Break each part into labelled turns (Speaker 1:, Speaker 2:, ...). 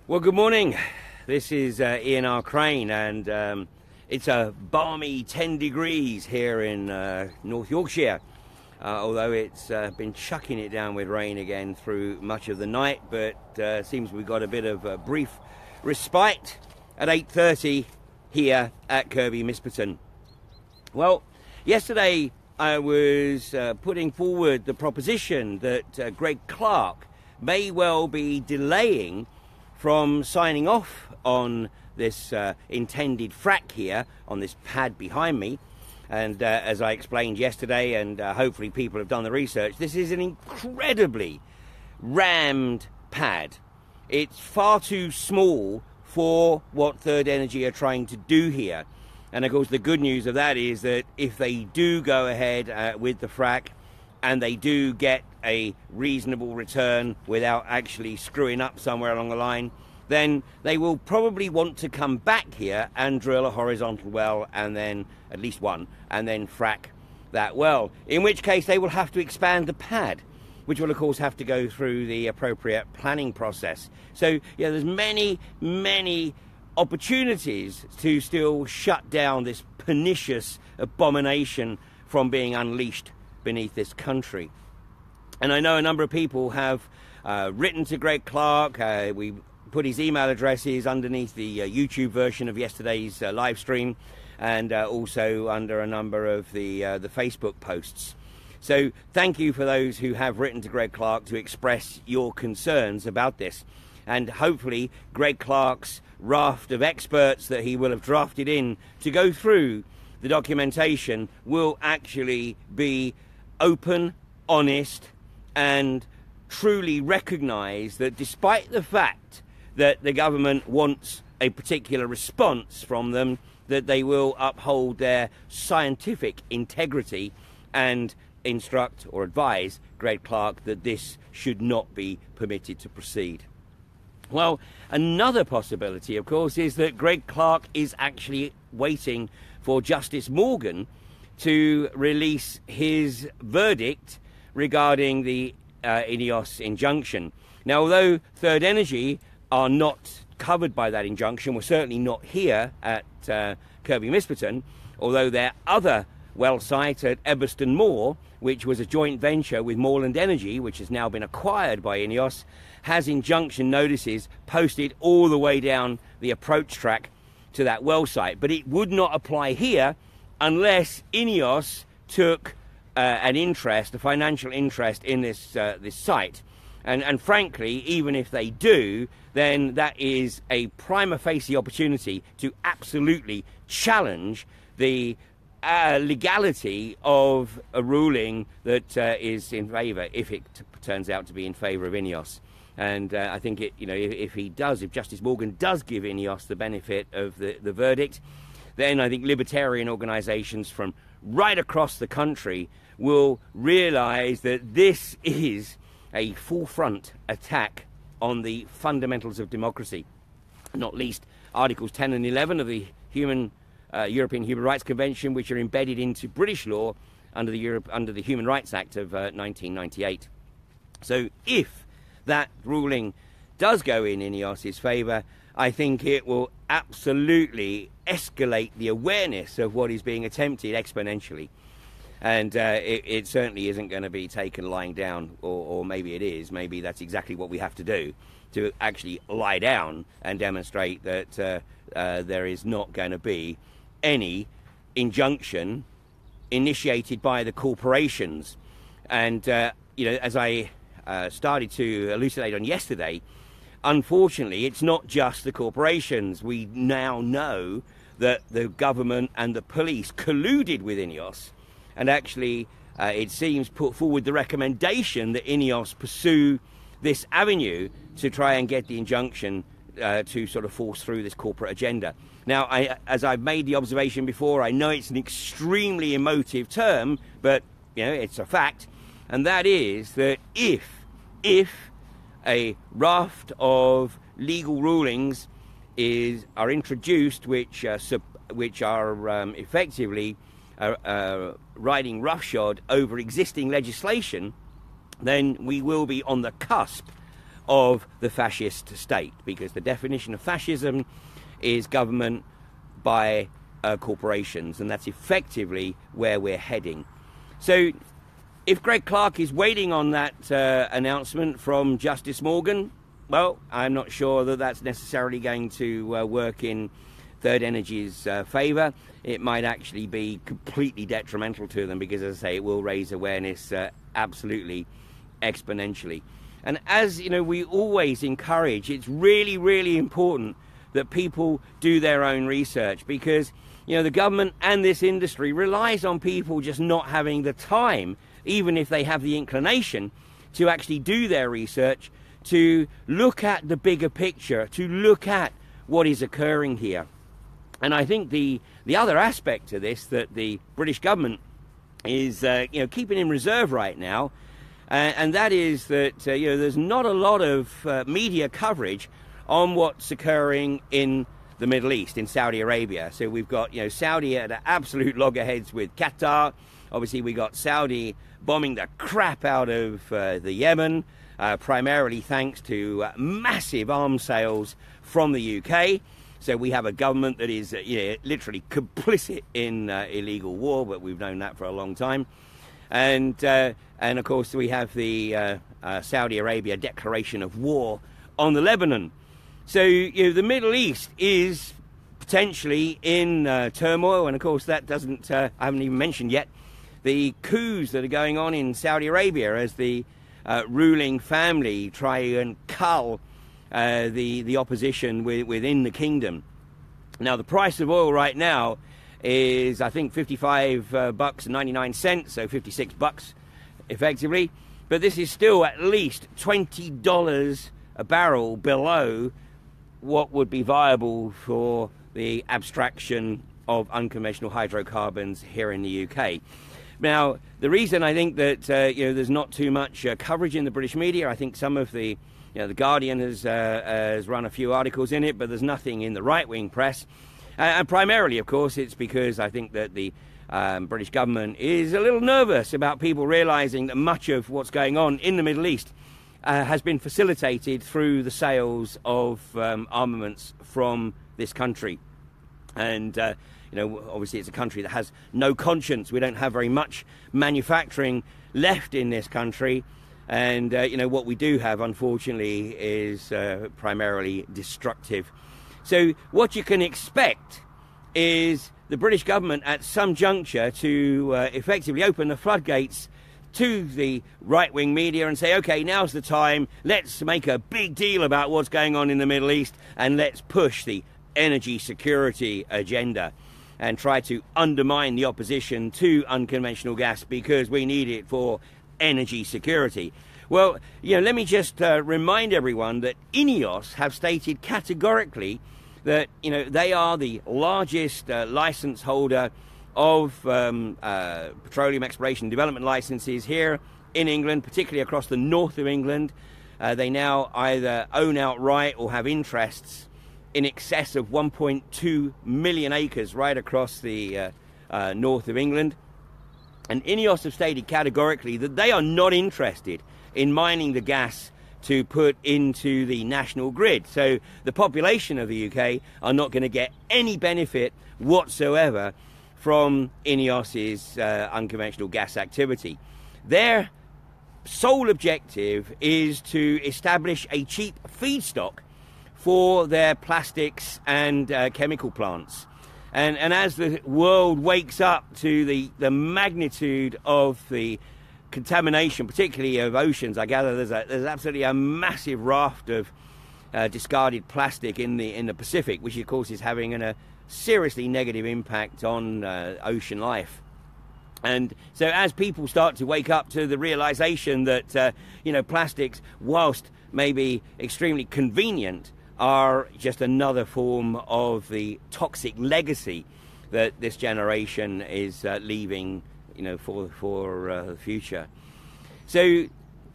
Speaker 1: Well, good morning. This is Ian R. Crane, and it's a balmy 10 degrees here in North Yorkshire, although it's been chucking it down with rain again through much of the night, but seems we've got a bit of a brief respite at 8:30 here at Kirby Misperton. Well, yesterday I was putting forward the proposition that Greg Clark may well be delaying from signing off on this intended frack here on this pad behind me. And as I explained yesterday, and hopefully people have done the research, this is an incredibly rammed pad. It's far too small for what Third Energy are trying to do here. And of course the good news of that is that if they do go ahead with the frack and they do get a reasonable return without actually screwing up somewhere along the line, then they will probably want to come back here and drill a horizontal well, and then at least one, and then frack that well, in which case they will have to expand the pad, which will of course have to go through the appropriate planning process. So yeah, there's many opportunities to still shut down this pernicious abomination from being unleashed beneath this country. And I know a number of people have written to Greg Clark. We put his email addresses underneath the YouTube version of yesterday's live stream, and also under a number of the Facebook posts. So thank you for those who have written to Greg Clark to express your concerns about this. And hopefully Greg Clark's raft of experts that he will have drafted in to go through the documentation will actually be open, honest, and truly recognise that despite the fact that the government wants a particular response from them, that they will uphold their scientific integrity and instruct or advise Greg Clark that this should not be permitted to proceed. Well, another possibility, of course, is that Greg Clark is actually waiting for Justice Morgan to release his verdict regarding the INEOS injunction. Now, although Third Energy are not covered by that injunction, we're certainly not here at Kirby Misperton, although their other well site at Eberston Moor, which was a joint venture with Moreland Energy, which has now been acquired by INEOS, has injunction notices posted all the way down the approach track to that well site. But it would not apply here unless INEOS took an interest, a financial interest in this site. And frankly, even if they do, then that is a prima facie opportunity to absolutely challenge the legality of a ruling that is in favour, if it turns out to be in favour of INEOS. And I think if Justice Morgan does give INEOS the benefit of the verdict, then I think libertarian organisations from right across the country will realise that this is a full-front attack on the fundamentals of democracy, not least Articles 10 and 11 of the European Human Rights Convention, which are embedded into British law under the Human Rights Act of 1998. So if that ruling does go in INEOS's favour, I think it will absolutely escalate the awareness of what is being attempted exponentially. And it certainly isn't going to be taken lying down, or maybe it is. Maybe that's exactly what we have to do, to actually lie down and demonstrate that there is not going to be any injunction initiated by the corporations. And, as I started to elucidate on yesterday, unfortunately, it's not just the corporations. We now know that the government and the police colluded with INEOS, and actually, it seems, put forward the recommendation that INEOS pursue this avenue to try and get the injunction to sort of force through this corporate agenda. Now, as I've made the observation before, I know it's an extremely emotive term, but it's a fact, and that is that if a raft of legal rulings are introduced which are effectively riding roughshod over existing legislation, then we will be on the cusp of the fascist state, because the definition of fascism is government by corporations, and that's effectively where we're heading. So if Greg Clark is waiting on that announcement from Justice Morgan, well, I'm not sure that that's necessarily going to work in Third Energy's favour. It might actually be completely detrimental to them, because, as I say, it will raise awareness absolutely exponentially. And as you know, we always encourage, it's really, really important that people do their own research, because you know the government and this industry relies on people just not having the time, even if they have the inclination, to actually do their research, to look at the bigger picture, to look at what is occurring here. And I think the other aspect to this that the British government is keeping in reserve right now, and that is that there's not a lot of media coverage on what's occurring in the Middle East, in Saudi Arabia. So we've got Saudi at absolute loggerheads with Qatar. Obviously we got Saudi bombing the crap out of the Yemen, primarily thanks to massive arms sales from the UK. So we have a government that is literally complicit in illegal war, but we've known that for a long time. And of course we have the Saudi Arabia declaration of war on the Lebanon. So the Middle East is potentially in turmoil, and of course that doesn't, I haven't even mentioned yet, the coups that are going on in Saudi Arabia as the ruling family try and cull the opposition within the kingdom. Now the price of oil right now is, I think, $55.99, so 56 bucks effectively, but this is still at least $20 a barrel below what would be viable for the abstraction of unconventional hydrocarbons here in the UK. Now, the reason I think that there's not too much coverage in the British media, I think some of the the Guardian has run a few articles in it, but there's nothing in the right-wing press. And primarily, of course, it's because I think that the British government is a little nervous about people realising that much of what's going on in the Middle East has been facilitated through the sales of armaments from this country. And obviously it's a country that has no conscience. We don't have very much manufacturing left in this country, and what we do have, unfortunately, is primarily destructive. So what you can expect is the British government at some juncture to effectively open the floodgates to the right-wing media and say, okay, now's the time, let's make a big deal about what's going on in the Middle East, and let's push the energy security agenda and try to undermine the opposition to unconventional gas, because we need it for energy security. Well, let me just remind everyone that INEOS have stated categorically that they are the largest license holder of petroleum exploration and development licenses here in England, particularly across the north of England. They now either own outright or have interests in excess of 1.2 million acres right across the north of England. And INEOS have stated categorically that they are not interested in mining the gas to put into the national grid. So the population of the UK are not going to get any benefit whatsoever from INEOS's unconventional gas activity. Their sole objective is to establish a cheap feedstock for their plastics and chemical plants. And as the world wakes up to the magnitude of the contamination, particularly of oceans, I gather there's absolutely a massive raft of discarded plastic in the Pacific, which of course is having a seriously negative impact on ocean life. And so as people start to wake up to the realization that plastics, whilst maybe extremely convenient, are just another form of the toxic legacy that this generation is leaving for the future. So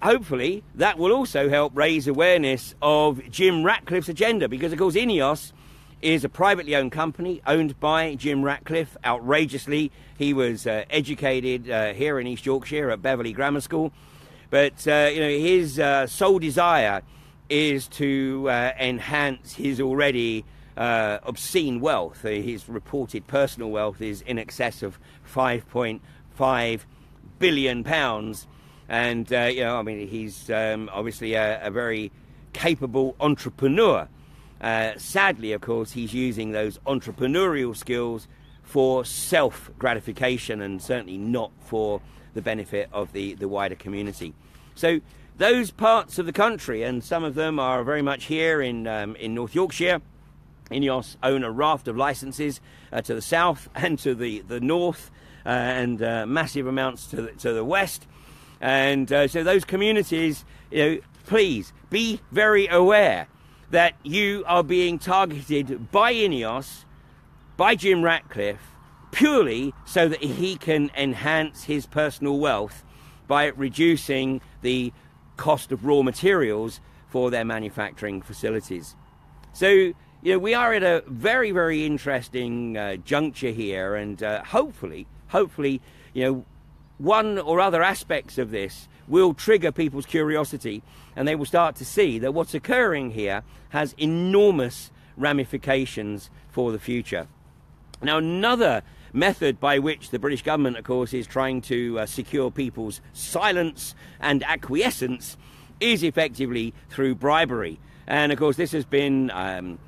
Speaker 1: hopefully that will also help raise awareness of Jim Ratcliffe's agenda, because of course INEOS is a privately owned company owned by Jim Ratcliffe. Outrageously, he was educated here in East Yorkshire at Beverley Grammar School, but his sole desire is to enhance his already obscene wealth. His reported personal wealth is in excess of £5.5 billion, and you know, I mean, he's obviously a very capable entrepreneur. Sadly, of course, he's using those entrepreneurial skills for self-gratification and certainly not for the benefit of the wider community. So those parts of the country, and some of them are very much here in North Yorkshire. INEOS own a raft of licenses to the south and to the north, and massive amounts to the west. And so those communities, you know, please be very aware that you are being targeted by INEOS, by Jim Ratcliffe, purely so that he can enhance his personal wealth by reducing the cost of raw materials for their manufacturing facilities. So, you know, we are at a very, very interesting juncture here, and hopefully, you know, one or other aspects of this will trigger people's curiosity, and they will start to see that what's occurring here has enormous ramifications for the future. Now, another method by which the British government, of course, is trying to secure people's silence and acquiescence is effectively through bribery. And, of course, this has been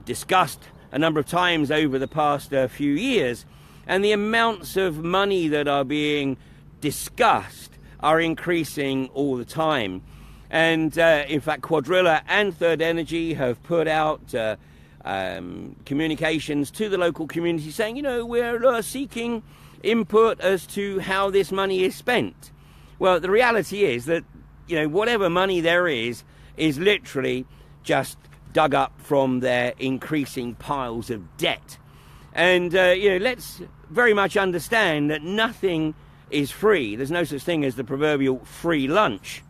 Speaker 1: discussed a number of times over the past few years, and the amounts of money that are being discussed are increasing all the time. And in fact, Quadrilla and Third Energy have put out communications to the local community saying, you know, we're seeking input as to how this money is spent. Well, the reality is that, you know, whatever money there is literally just dug up from their increasing piles of debt. And, you know, let's very much understand that nothing is free. There's no such thing as the proverbial free lunch.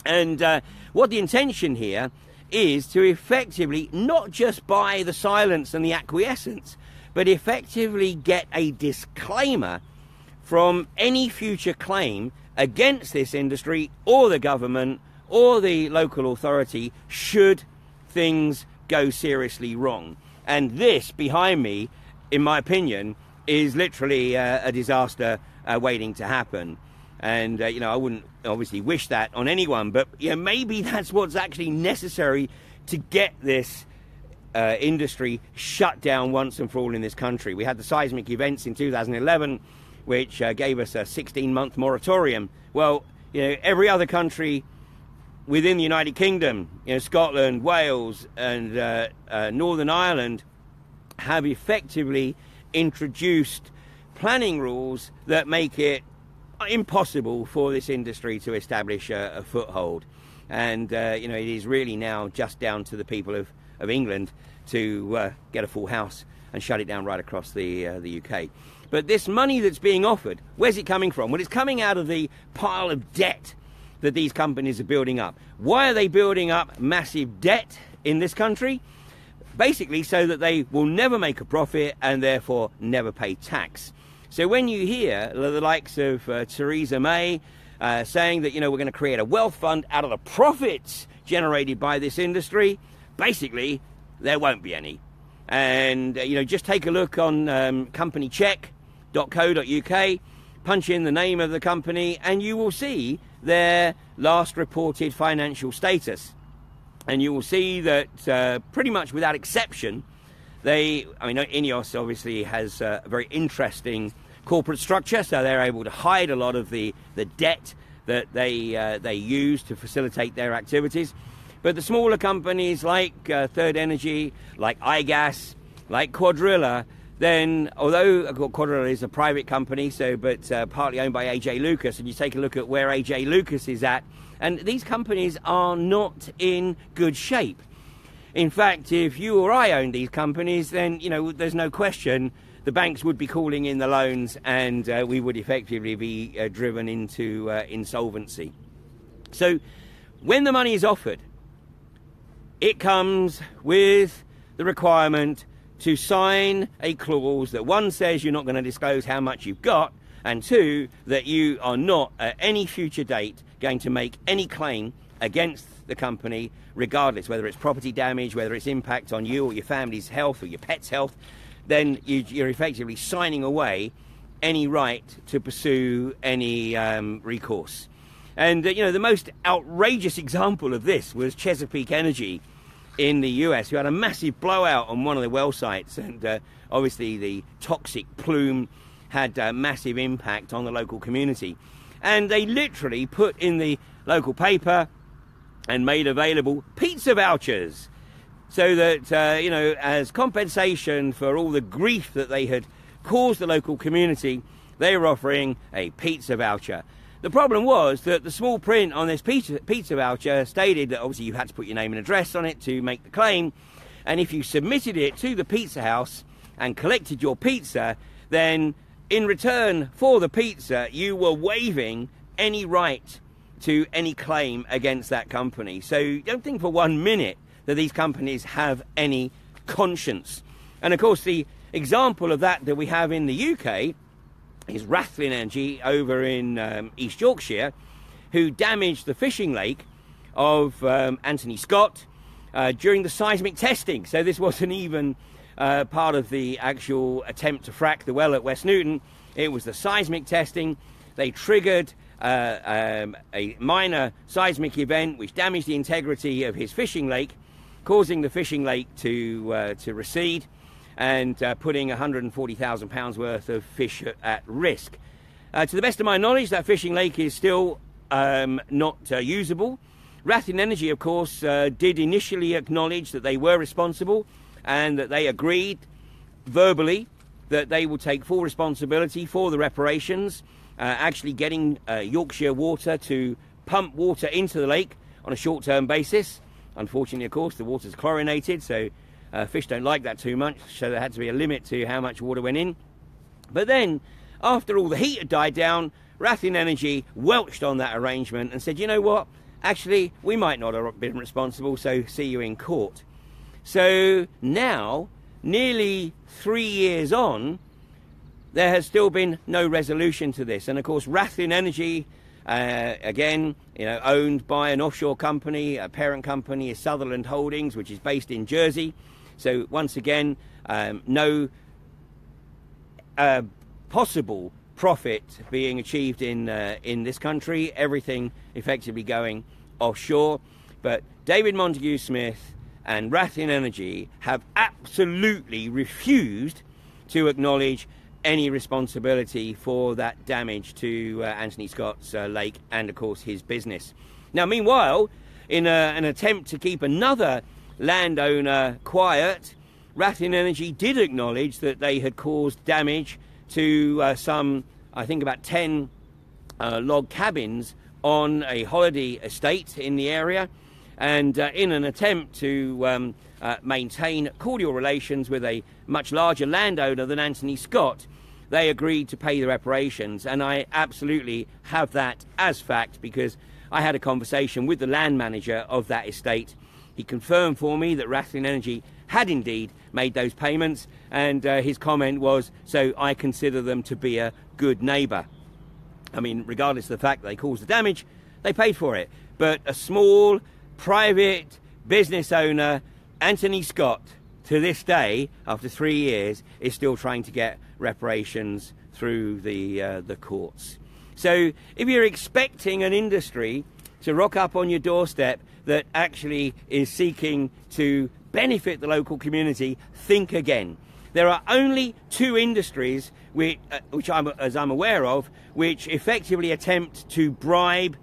Speaker 1: And what the intention here is to effectively not just buy the silence and the acquiescence, but effectively get a disclaimer from any future claim against this industry or the government or the local authority should things go seriously wrong. And this behind me, in my opinion, is literally a disaster waiting to happen. And you know, I wouldn't obviously wish that on anyone, but you know, maybe that's what's actually necessary to get this industry shut down once and for all in this country. We had the seismic events in 2011, which gave us a 16-month moratorium. Well, you know, every other country within the United Kingdom, you know, Scotland, Wales, and Northern Ireland have effectively introduced planning rules that make it impossible for this industry to establish a foothold. And you know, it is really now just down to the people of England to get a full house and shut it down right across the UK. But this money that's being offered, where's it coming from? Well, it's coming out of the pile of debt that these companies are building up. Why are they building up massive debt in this country? Basically so that they will never make a profit and therefore never pay tax. So when you hear the likes of Theresa May saying that, you know, we're going to create a wealth fund out of the profits generated by this industry, basically there won't be any. And you know, just take a look on companycheck.co.uk, punch in the name of the company, and you will see their last reported financial status. And you will see that pretty much without exception, INEOS obviously has a very interesting corporate structure, so they're able to hide a lot of the debt that they use to facilitate their activities. But the smaller companies like Third Energy, like iGas, like Quadrilla, then although Quadrilla is a private company, but partly owned by AJ Lucas, and you take a look at where AJ Lucas is at, and these companies are not in good shape. In fact, if you or I owned these companies, then, you know, there's no question the banks would be calling in the loans, and we would effectively be driven into insolvency. So when the money is offered, it comes with the requirement to sign a clause that, one, says you're not going to disclose how much you've got, and two, that you are not at any future date going to make any claim against the company, regardless, whether it's property damage, whether it's impact on you or your family's health or your pet's health, then you're effectively signing away any right to pursue any recourse. And you know, the most outrageous example of this was Chesapeake Energy in the US, who had a massive blowout on one of the well sites, and obviously the toxic plume had a massive impact on the local community. And they literally put in the local paper and made available pizza vouchers, so that you know, as compensation for all the grief that they had caused the local community, they were offering a pizza voucher. The problem was that the small print on this pizza voucher stated that obviously you had to put your name and address on it to make the claim, and if you submitted it to the pizza house and collected your pizza, then in return for the pizza you were waiving any right to any claim against that company. So don't think for 1 minute that these companies have any conscience. And of course, the example of that we have in the UK is Rathlin Energy over in East Yorkshire, who damaged the fishing lake of Anthony Scott during the seismic testing. So this wasn't even part of the actual attempt to frack the well at West Newton. It was the seismic testing. They triggered a minor seismic event which damaged the integrity of his fishing lake, causing the fishing lake to recede and putting £140,000 worth of fish at risk. To the best of my knowledge, that fishing lake is still not usable. Rathlin Energy, of course, did initially acknowledge that they were responsible and that they agreed verbally that they will take full responsibility for the reparations, actually getting Yorkshire Water to pump water into the lake on a short-term basis. Unfortunately, of course, the water's chlorinated, so fish don't like that too much, so there had to be a limit to how much water went in. But then, after all the heat had died down, Rathlin Energy welched on that arrangement and said, you know what, actually, we might not have been responsible, so see you in court. So now, nearly 3 years on, there has still been no resolution to this. And of course, Rathlin Energy, again, you know, owned by an offshore company, a parent company is Sutherland Holdings, which is based in Jersey. So once again, no possible profit being achieved in this country. Everything effectively going offshore. But David Montague Smith and Rathlin Energy have absolutely refused to acknowledge any responsibility for that damage to Anthony Scott's lake and, of course, his business. Now, meanwhile, in an attempt to keep another landowner quiet, Rathlin Energy did acknowledge that they had caused damage to some, I think, about 10 log cabins on a holiday estate in the area, and in an attempt to maintain cordial relations with a much larger landowner than Anthony Scott, they agreed to pay the reparations. And I absolutely have that as fact, because I had a conversation with the land manager of that estate. He confirmed for me that Rathlin Energy had indeed made those payments, and his comment was, so I consider them to be a good neighbour. I mean, regardless of the fact that they caused the damage, they paid for it. But a small private business owner, Anthony Scott, to this day, after 3 years, is still trying to get reparations through the courts. So if you're expecting an industry to rock up on your doorstep that actually is seeking to benefit the local community, think again. There are only 2 industries which as I'm aware of, which effectively attempt to bribe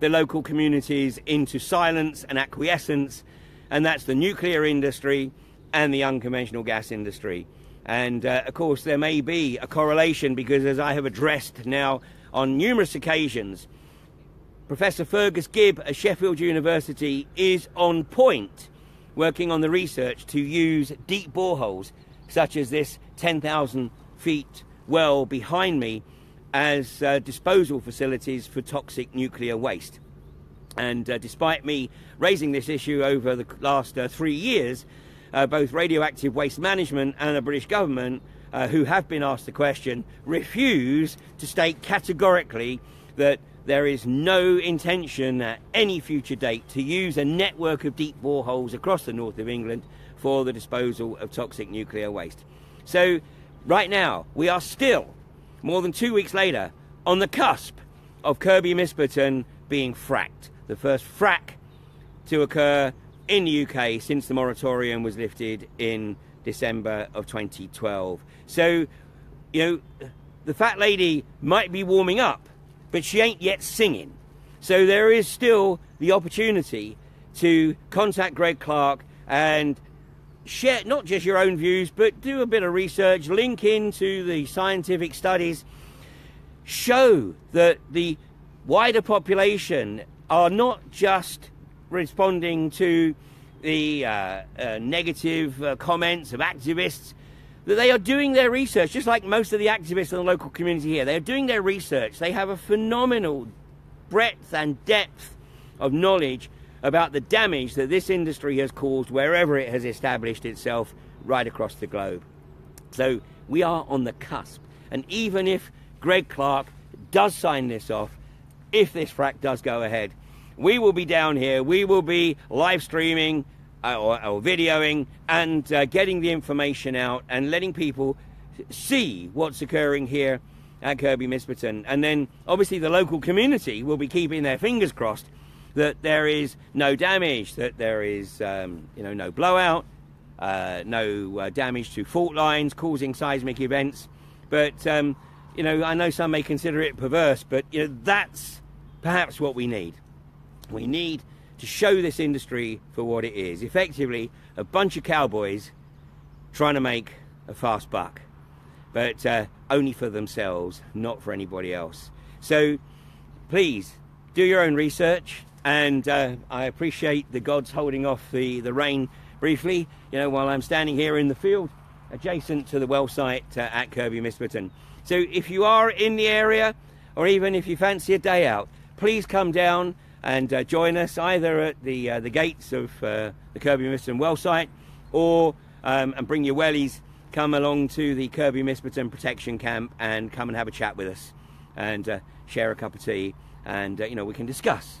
Speaker 1: the local communities into silence and acquiescence, and that's the nuclear industry and the unconventional gas industry. And of course there may be a correlation, because as I have addressed now on numerous occasions, Professor Fergus Gibb at Sheffield University is on point working on the research to use deep boreholes such as this 10,000 feet well behind me as disposal facilities for toxic nuclear waste. And despite me raising this issue over the last 3 years, both Radioactive Waste Management and the British government, who have been asked the question, refuse to state categorically that there is no intention at any future date to use a network of deep boreholes across the north of England for the disposal of toxic nuclear waste. So right now, we are still, more than 2 weeks later, on the cusp of Kirby Misperton being fracked. The first frack to occur in the UK since the moratorium was lifted in December of 2012. So, you know, the fat lady might be warming up, but she ain't yet singing. So there is still the opportunity to contact Greg Clark and share not just your own views, but do a bit of research, link into the scientific studies, show that the wider population are not just responding to the negative comments of activists, that they are doing their research, just like most of the activists in the local community here. They are doing their research. They have a phenomenal breadth and depth of knowledge about the damage that this industry has caused wherever it has established itself right across the globe. So we are on the cusp. And even if Greg Clark does sign this off, if this frack does go ahead, we will be down here, we will be live streaming or videoing and getting the information out and letting people see what's occurring here at Kirby Misperton. And then obviously the local community will be keeping their fingers crossed that there is no damage, that there is no blowout, no damage to fault lines causing seismic events. But I know some may consider it perverse, but that's perhaps what we need. We need to show this industry for what it is. Effectively, a bunch of cowboys trying to make a fast buck, but only for themselves, not for anybody else. So please do your own research, and I appreciate the gods holding off the rain briefly, while I'm standing here in the field adjacent to the well site at Kirby Misperton. So if you are in the area, or even if you fancy a day out, please come down and join us either at the gates of the Kirby Misperton well site, or and bring your wellies, come along to the Kirby Misperton protection camp and come and have a chat with us and share a cup of tea, and we can discuss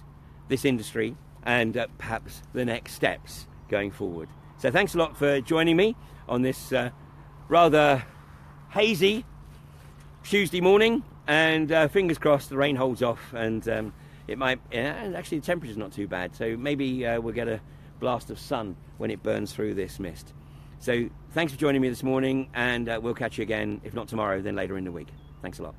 Speaker 1: this industry and perhaps the next steps going forward. So thanks a lot for joining me on this rather hazy Tuesday morning, and fingers crossed the rain holds off, and it might, actually the temperature's not too bad, so maybe we'll get a blast of sun when it burns through this mist. So thanks for joining me this morning, and we'll catch you again, if not tomorrow, then later in the week. Thanks a lot.